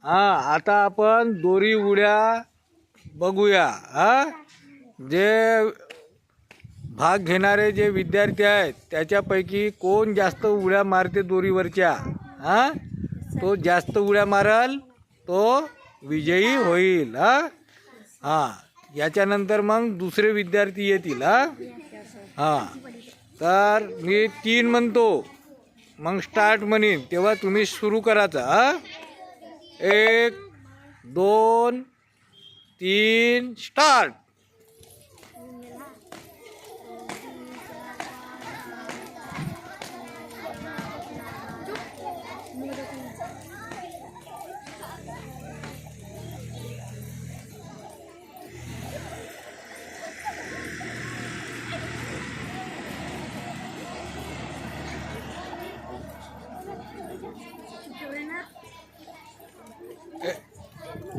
आता आपण दोरी उड्या बघूया। जे भाग घेणारे जे विद्यार्थी आहेत त्याच्यापैकी कोण जास्त उड्या मारते दोरीवरच्या, तो जास्त उड्या मारल तो विजयी होईल। याच्यानंतर मग दुसरे विद्यार्थी येतील। तर मी 3 म्हणतो, मग स्टार्ट म्हणीन तेव्हा तुम्ही सुरू करायचं। 1 2 3 स्टार्ट।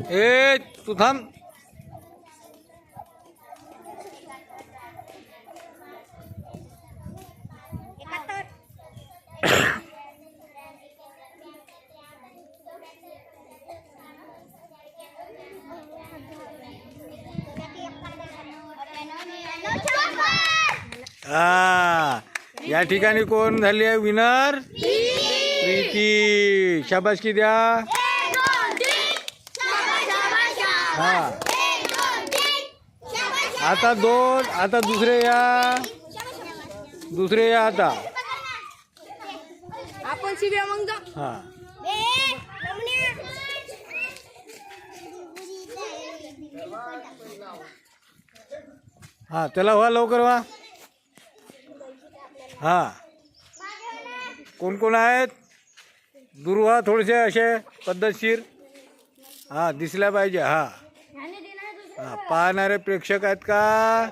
ए तू थांब। या ठिकाणी कोण झाली आहे विनर? प्रीती। शाबासकी द्या। आता 2, आता दुसरे या आता आपण शिव्या मग जा। त्याला व्हा, लवकर व्हा। कोण कोण आहेत? दूर व्हा थोडेसे, असे पद्धतशीर दिसल्या पाहिजे। पाहणारे प्रेक्षक आहेत का?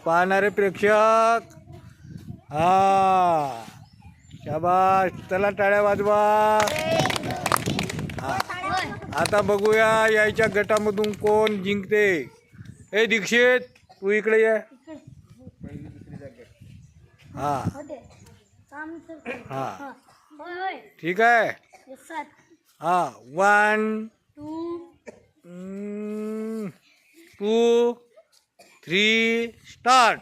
पाहणारे प्रेक्षक। शाबास, चला टाळ्या वाजवा। आता बघूया याच्या गटामधून कोण जिंकते। ए दीक्षित, तू इकडे ये। ठीक आहे। 1 2 3 स्टार्ट।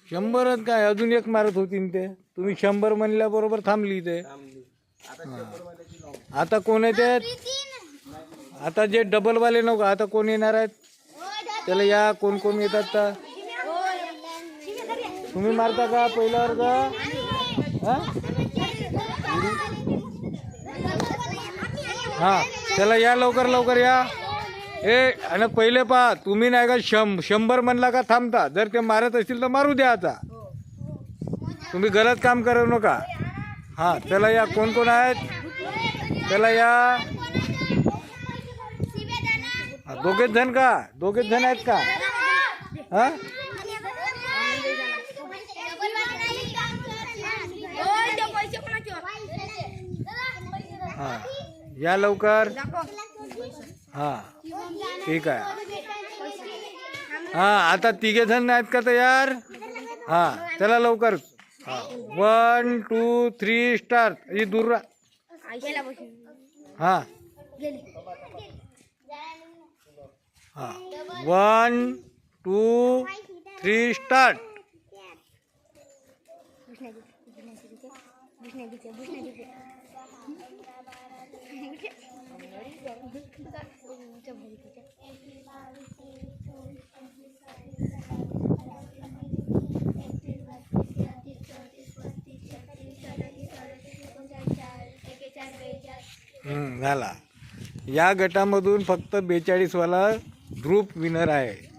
शंभरच काय, अजून एक मारत होती ते। तुम्ही 100 म्हणल्या बरोबर थांबली ते। आता कोण येते? आता जे डबल वाले नको, आता कोण येणार आहेत त्याला या। कोण कोण येतात तर तुम्ही मारता का पहिला वर्ग? त्याला या, लवकर लवकर या। आणि पहिले पहा, तुम्ही नाही का 100 म्हणला का थांबता? जर ते मारत असतील तर मारू द्या। आता तुम्ही गलत काम करू नका। त्याला या, कोण कोण आहेत त्याला या। दोघेच जण का? दोघेच जण आहेत का? या लवकर। ठीक आहे। आता 3 जण आहेत का तयार? चला लवकर। 1 2 3 स्टार्ट। ही दूर राहा। 1 2 3 स्टार्ट। झाला. या गटामधून फक्त 42 वाला ग्रुप विनर आहे.